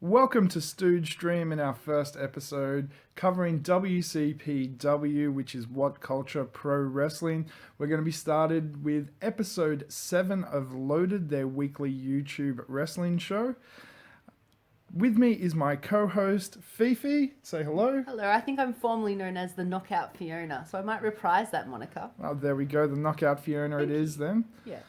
Welcome to Stooge Stream in our first episode covering WCPW, which is What Culture Pro Wrestling. We're going to be started with episode 7 of Loaded, their weekly YouTube wrestling show. With me is my co-host, Fifi. Say hello. Hello, I think I'm formally known as the Knockout Fiona, so I might reprise that moniker. Oh, there we go. The Knockout Fiona it is then. Yeah.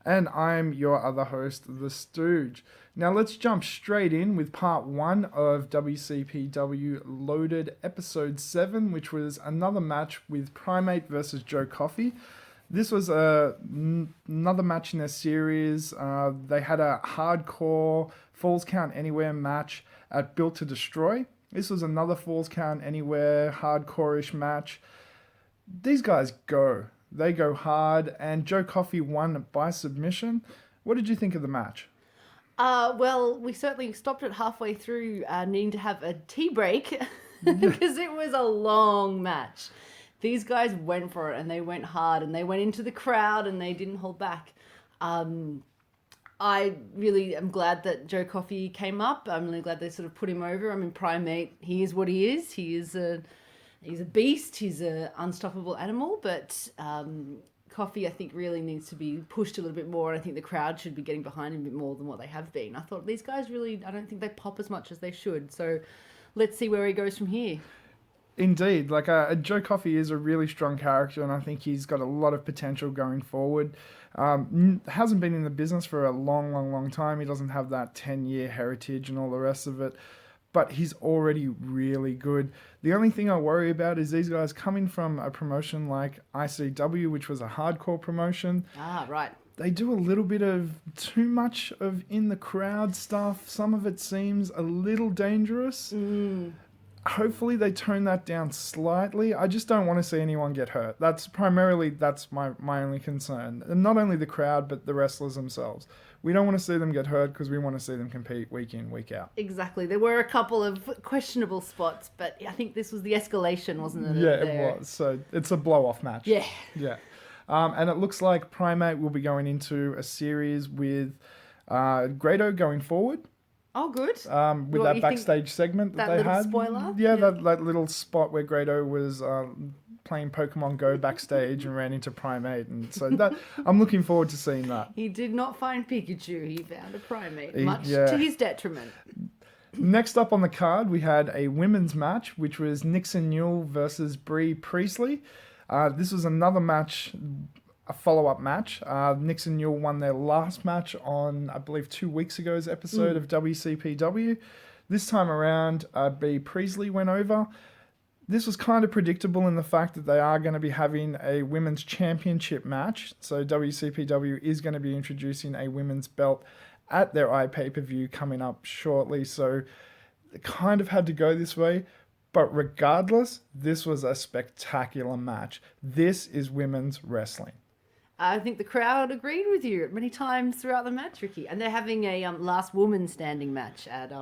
And I'm your other host, The Stooge. Now let's jump straight in with part 1 of WCPW Loaded episode 7, which was another match with Primate versus Joe Coffey. This was another match in their series. They had a hardcore Falls Count Anywhere match at Built to Destroy. This was another Falls Count Anywhere hardcore-ish match. These guys go. They go hard, and Joe Coffey won by submission. What did you think of the match? Well, we certainly stopped it halfway through needing to have a tea break because it was a long match. These guys went for it, and they went hard, and they went into the crowd, and they didn't hold back. I really am glad that Joe Coffey came up. I'm really glad they sort of put him over. I mean, Primate, he is what he is. He's a beast. He's an unstoppable animal. But Coffey, I think, really needs to be pushed a little bit more. And I think the crowd should be getting behind him a bit more than what they have been. I thought these guys really, I don't think they pop as much as they should. So let's see where he goes from here. Indeed. Joe Coffey is a really strong character, and I think he's got a lot of potential going forward. Hasn't been in the business for a long time. He doesn't have that 10-year heritage and all the rest of it. But he's already really good. The only thing I worry about is these guys coming from a promotion like ICW, which was a hardcore promotion. Ah, right. They do a little bit of too much of in the crowd stuff. Some of it seems a little dangerous. Hopefully they tone that down slightly. I just don't want to see anyone get hurt. That's my only concern. And not only the crowd, but the wrestlers themselves. We don't want to see them get hurt because we want to see them compete week in, week out. Exactly. There were a couple of questionable spots, but I think this was the escalation, wasn't it? Yeah, it was. So it's a blow-off match. Yeah. Yeah. And it looks like Primate will be going into a series with Grado going forward. Oh, good. With that backstage segment that they little had. Spoiler? Yeah, that little spot where Grado was playing Pokemon Go backstage and ran into Primate. And so that I'm looking forward to seeing that. He did not find Pikachu. He found a Primate, much to his detriment. Next up on the card, we had a women's match, which was Nixon Newell versus Bree Priestley. This was another match, a follow-up match. Nixon Newell won their last match on, I believe, 2 weeks ago's episode of WCPW. This time around, Bree Priestley went over. This was kind of predictable in the fact that they are going to be having a women's championship match. So WCPW is going to be introducing a women's belt at their iPay-per-view coming up shortly. So it kind of had to go this way. But regardless, this was a spectacular match. This is women's wrestling. I think the crowd agreed with you many times throughout the match, Ricky. And they're having a last woman standing match at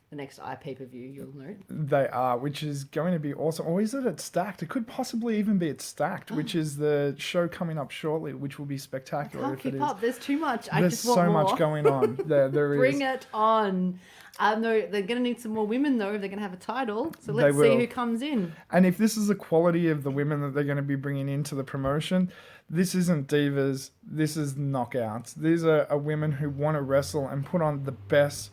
the next iPay-per-view, you'll note. They are, which is going to be awesome. Or is it at Stacked? It could possibly even be at Stacked, which is the show coming up shortly, which will be spectacular. I can't keep up. There's too much. I There's just want so more. much going on. There is. Bring it on. No, they're going to need some more women, though, if they're going to have a title. So let's see who comes in. And if this is the quality of the women that they're going to be bringing into the promotion, this isn't divas. This is knockouts. These are women who want to wrestle and put on the best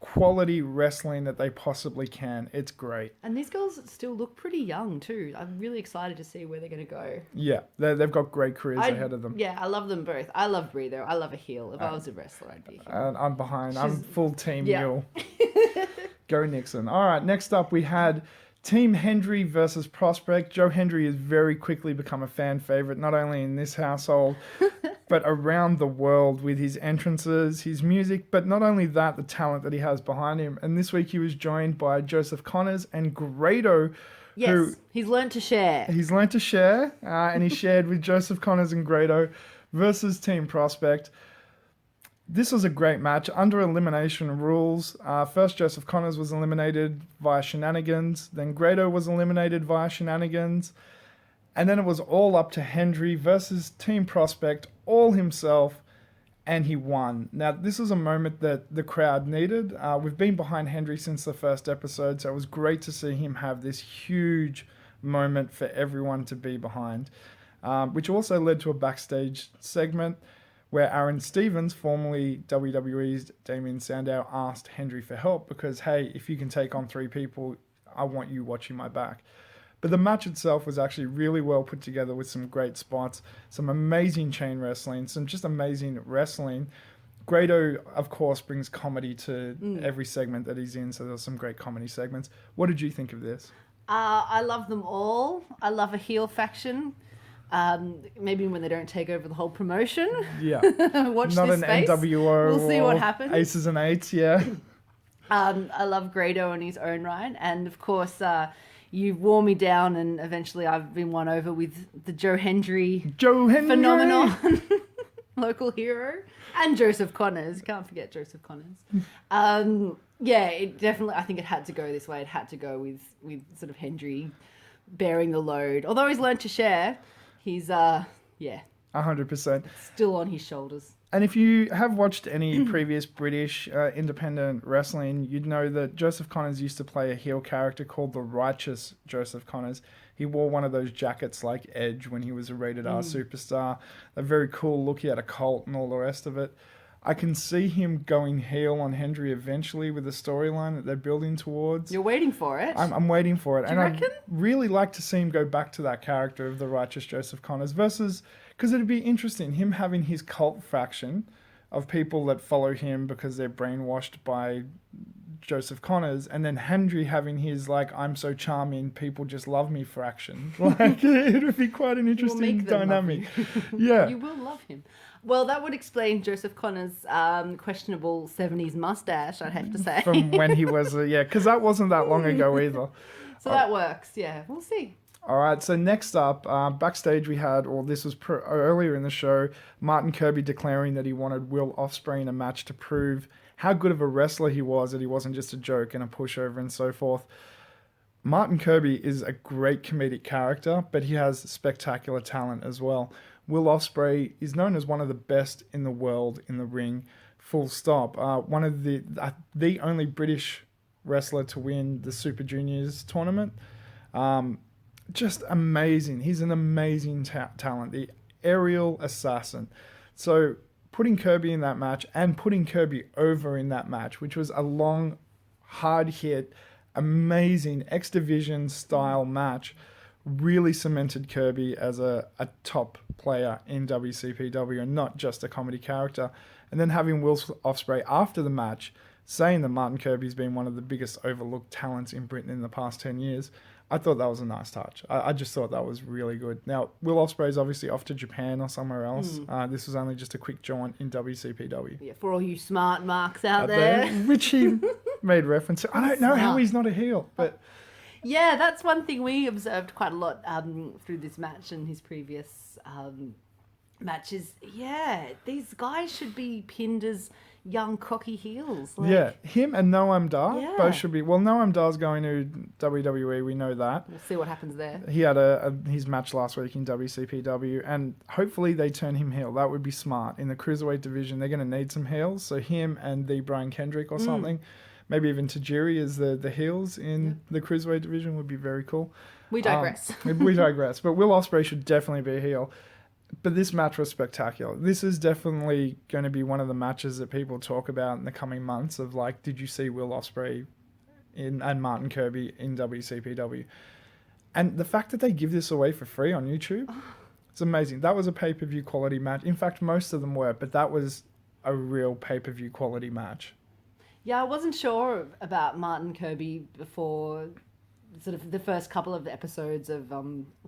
quality wrestling that they possibly can. It's great. And these girls still look pretty young, too. I'm really excited to see where they're going to go. Yeah, they've got great careers ahead of them. Yeah, I love them both. I love Brie, though. I love a heel. If I was a wrestler, I'd be a heel. I'm behind. I'm full team Mule. Go Nixon. All right, next up we had Team Hendry versus Prospect. Joe Hendry has very quickly become a fan favorite, not only in this household, but around the world with his entrances, his music, but not only that, the talent that he has behind him. And this week he was joined by Joseph Connors and Grado. Yes, he's learned to share. He's learned to share, and he shared with Joseph Connors and Grado versus Team Prospect. This was a great match under elimination rules. First, Joseph Connors was eliminated via shenanigans. Then Grado was eliminated via shenanigans. And then it was all up to Hendry versus Team Prospect, all himself. and he won. Now, this is a moment that the crowd needed. We've been behind Hendry since the first episode, so it was great to see him have this huge moment for everyone to be behind, which also led to a backstage segment where Aaron Stevens, formerly WWE's Damien Sandow, asked Hendry for help because, hey, if you can take on 3 people, I want you watching my back. But the match itself was actually really well put together with some great spots, some amazing chain wrestling, some just amazing wrestling. Grado, of course, brings comedy to every segment that he's in, so there's some great comedy segments. What did you think of this? I love them all. I love a heel faction. Maybe when they don't take over the whole promotion. Yeah. Watch Not this an space. NWO. We'll see what happens. Aces and Eights, yeah. I love Grado in his own right. And of course, you wore me down, and eventually I've been won over with the Joe Hendry phenomenon. Local hero. And Joseph Connors. Can't forget Joseph Connors. Yeah, it definitely, I think it had to go this way. It had to go with sort of Hendry bearing the load. Although he's learned to share, he's, 100%. still on his shoulders. And if you have watched any previous British independent wrestling, you'd know that Joseph Connors used to play a heel character called the Righteous Joseph Connors. He wore one of those jackets like Edge when he was a rated R superstar. A very cool look. He had a cult and all the rest of it. I can see him going heel on Hendry eventually with the storyline that they're building towards. You're waiting for it. I'm waiting for it. Do you reckon? I'd really like to see him go back to that character of the Righteous Joseph Connors versus... Because it'd be interesting, him having his cult faction of people that follow him because they're brainwashed by Joseph Connors, and then Hendry having his, like, I'm so charming, people just love me fraction. Like, it would be quite an interesting dynamic. Yeah. You will love him. Well, that would explain Joseph Connors' questionable 70s mustache, I'd have to say. From when he was, because that wasn't that long ago either. So that works, yeah. We'll see. All right, so next up, backstage we had, or this was earlier in the show, Martin Kirby declaring that he wanted Will Ospreay in a match to prove how good of a wrestler he was, that he wasn't just a joke and a pushover and so forth. Martin Kirby is a great comedic character, but he has spectacular talent as well. Will Ospreay is known as one of the best in the world in the ring, full stop. One of the only British wrestler to win the Super Juniors tournament. Just amazing. He's an amazing talent, the aerial assassin. So putting Kirby in that match and putting Kirby over in that match, which was a long, hard hit, amazing X Division style match, really cemented Kirby as a top player in WCPW and not just a comedy character. And then having Will Ospreay after the match saying that Martin Kirby's been one of the biggest overlooked talents in Britain in the past 10 years, I thought that was a nice touch. I just thought that was really good. Now, Will Ospreay's obviously off to Japan or somewhere else. This was only just a quick jaunt in WCPW. Yeah, for all you smart marks out there. Which he made reference to. I don't know how he's not a heel, but... Yeah, that's one thing we observed quite a lot through this match and his previous matches. Yeah, these guys should be pinned as young cocky heels. Like, yeah, him and Noam Dar both should be. Well, Noam Dar's going to WWE. We know that. We'll see what happens there. He had his match last week in WCPW, and hopefully they turn him heel. That would be smart. In the cruiserweight division, they're going to need some heels. So him and the Brian Kendrick or something. Maybe even Tajiri as the heels in the cruiserweight division would be very cool. We digress. We digress. But Will Ospreay should definitely be a heel. But this match was spectacular. This is definitely going to be one of the matches that people talk about in the coming months of, like, did you see Will Ospreay and Martin Kirby in WCPW? And the fact that they give this away for free on YouTube, it's amazing. That was a pay-per-view quality match. In fact, most of them were, but that was a real pay-per-view quality match. Yeah, I wasn't sure about Martin Kirby before sort of the first couple of episodes of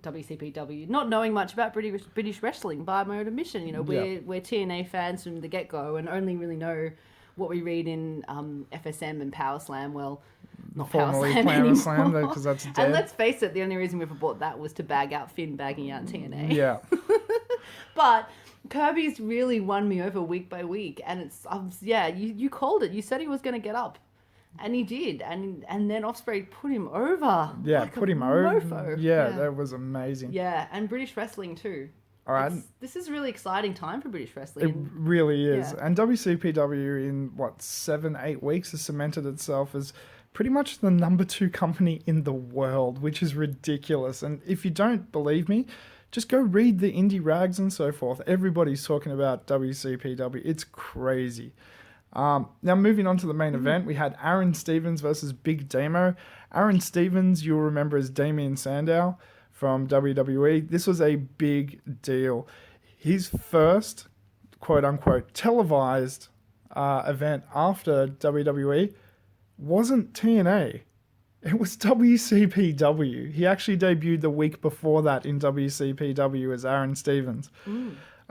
WCPW, not knowing much about British wrestling by my own admission. You know, we're TNA fans from the get-go and only really know what we read in FSM and Power Slam. Well, not Power Slam anymore. Because that's dead. And let's face it, the only reason we ever bought that was to bag out Finn bagging out TNA. Yeah. But Kirby's really won me over week by week, and it's you called it. You said he was going to get up, and he did, and then Ospreay put him over. Yeah, like put him over. mofo. Yeah, that was amazing. Yeah, and British wrestling too. All right. This is a really exciting time for British It wrestling. really is. Yeah. And WCPW in 7-8 weeks has cemented itself as pretty much the number 2 company in the world, which is ridiculous. And if you don't believe me, just go read the indie rags and so forth. Everybody's talking about WCPW. It's crazy. Now moving on to the main event, we had Aaron Stevens versus Big Damo. Aaron Stevens, you'll remember as Damien Sandow from WWE. This was a big deal. His first, quote unquote, televised event after WWE wasn't TNA. It was WCPW. He actually debuted the week before that in WCPW as Aaron Stevens.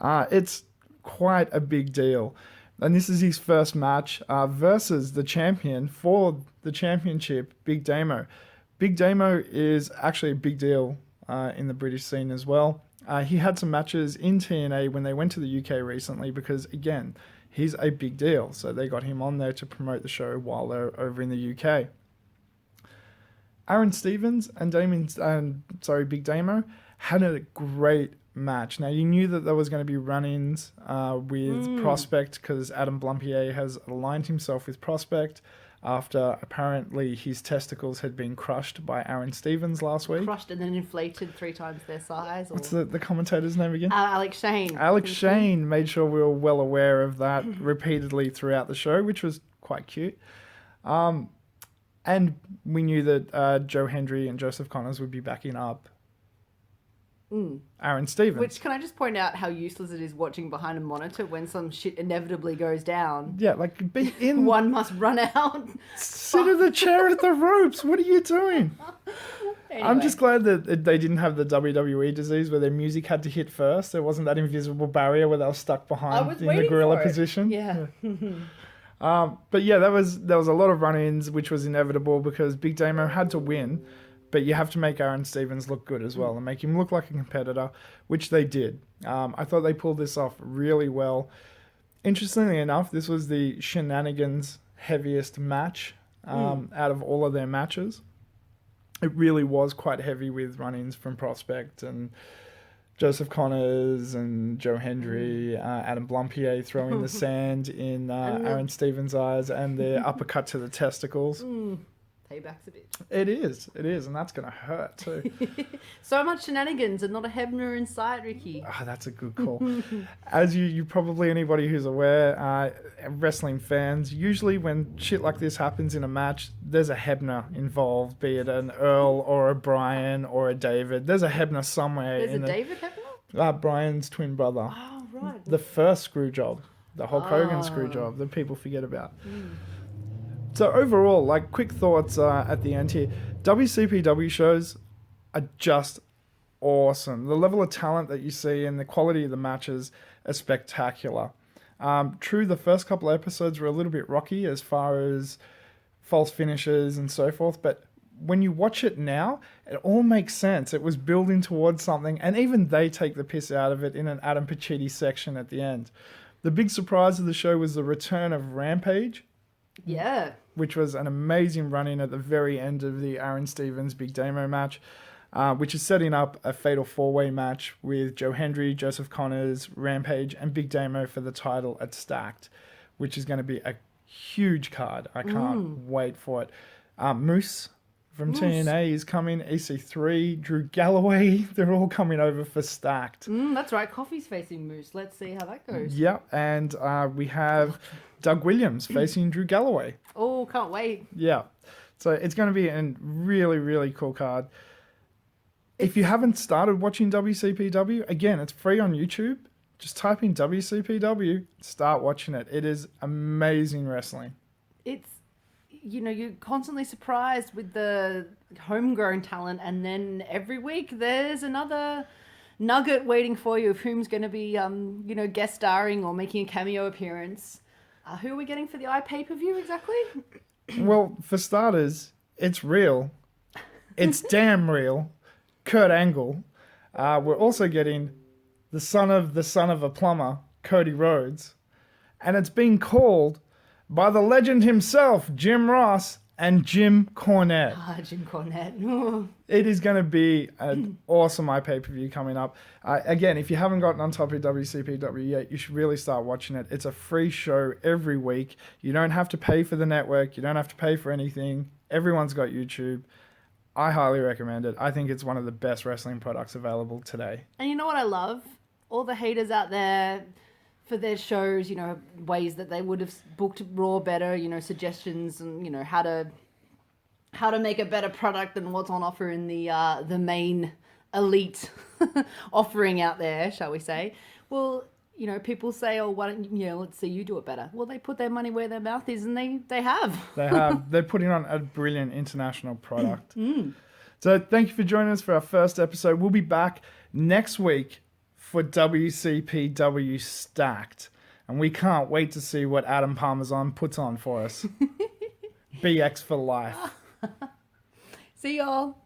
It's quite a big deal. And this is his first match versus the champion for the championship, Big Damo. Big Damo is actually a big deal in the British scene as well. He had some matches in TNA when they went to the UK recently because, again, he's a big deal. So they got him on there to promote the show while they're over in the UK. Aaron Stevens and Big Damo had a great match. Now, you knew that there was going to be run-ins with Prospect because Adam Blumpier has aligned himself with Prospect after apparently his testicles had been crushed by Aaron Stevens last week. Crushed and then inflated 3 times their size. Or... What's the commentator's name again? Alex Shane. Alex Shane made sure we were well aware of that repeatedly throughout the show, which was quite cute. And we knew that Joe Hendry and Joseph Connors would be backing up Aaron Stevens. Which, can I just point out how useless it is watching behind a monitor when some shit inevitably goes down? Yeah, like be in. One must run out. Sit in the chair at the ropes. What are you doing? Anyway. I'm just glad that they didn't have the WWE disease where their music had to hit first. There wasn't that invisible barrier where they were stuck behind in the gorilla position. Yeah. But yeah, there was a lot of run-ins, which was inevitable because Big Damo had to win. But you have to make Aaron Stevens look good as well and make him look like a competitor, which they did. I thought they pulled this off really well. Interestingly enough, this was the Shenanigans heaviest match out of all of their matches. It really was quite heavy with run-ins from Prospect and Joseph Connors and Joe Hendry, Adam Blumpier throwing the sand in Aaron Stevens' eyes and the uppercut to the testicles. Payback's a bitch. It is, and that's going to hurt too. So much shenanigans and not a Hebner in sight, Ricky. That's a good call. As you probably, anybody who's aware, wrestling fans, usually when shit like this happens in a match, there's a Hebner involved, be it an Earl or a Brian or a David. There's a Hebner somewhere. There's a David Hebner? Brian's twin brother. Oh, right. The first screw job, the Hulk Hogan screw job that people forget about. So overall, like quick thoughts at the end here, WCPW shows are just awesome. The level of talent that you see and the quality of the matches are spectacular. True, the first couple of episodes were a little bit rocky as far as false finishes and so forth, but when you watch it now, it all makes sense. It was building towards something, and even they take the piss out of it in an Adam Pacitti section at the end. The big surprise of the show was the return of Rampage. Yeah. Which was an amazing run-in at the very end of the Aaron Stevens Big Damo match, which is setting up a fatal 4-way match with Joe Hendry, Joseph Connors, Rampage, and Big Damo for the title at Stacked, which is going to be a huge card. I can't wait for it. Moose from TNA is coming, EC3, Drew Galloway, they're all coming over for Stacked. That's right, Coffee's facing Moose. Let's see how that goes. Yep, and we have Doug Williams facing Drew Galloway. Oh, can't wait. Yeah. So it's going to be a really, really cool card. If you haven't started watching WCPW, again, it's free on YouTube. Just type in WCPW, start watching it. It is amazing wrestling. It's, you're constantly surprised with the homegrown talent, and then every week there's another nugget waiting for you of whom's going to be, guest starring or making a cameo appearance. Who are we getting for the pay-per-view exactly? Well, for starters, it's real. It's damn real. Kurt Angle. We're also getting the son of a plumber, Cody Rhodes. And it's being called by the legend himself, Jim Ross, and Jim Cornette. Jim Cornette. It is going to be an awesome iPay-per-view coming up. Again, if you haven't gotten on top of WCPW yet, you should really start watching it. It's a free show every week. You don't have to pay for the network. You don't have to pay for anything. Everyone's got YouTube. I highly recommend it. I think it's one of the best wrestling products available today. And you know what I love? All the haters out there for their shows, you know, ways that they would have booked Raw better, you know, suggestions and, you know, how to make a better product than what's on offer in the main elite offering out there, shall we say. Well, you know, people say, oh, why don't you know, let's see you do it better. Well, they put their money where their mouth is, and they have. They have. They're putting on a brilliant international product. So thank you for joining us for our first episode. We'll be back next week for WCPW Stacked. And we can't wait to see what Adam Parmesan puts on for us. BX for life. See y'all.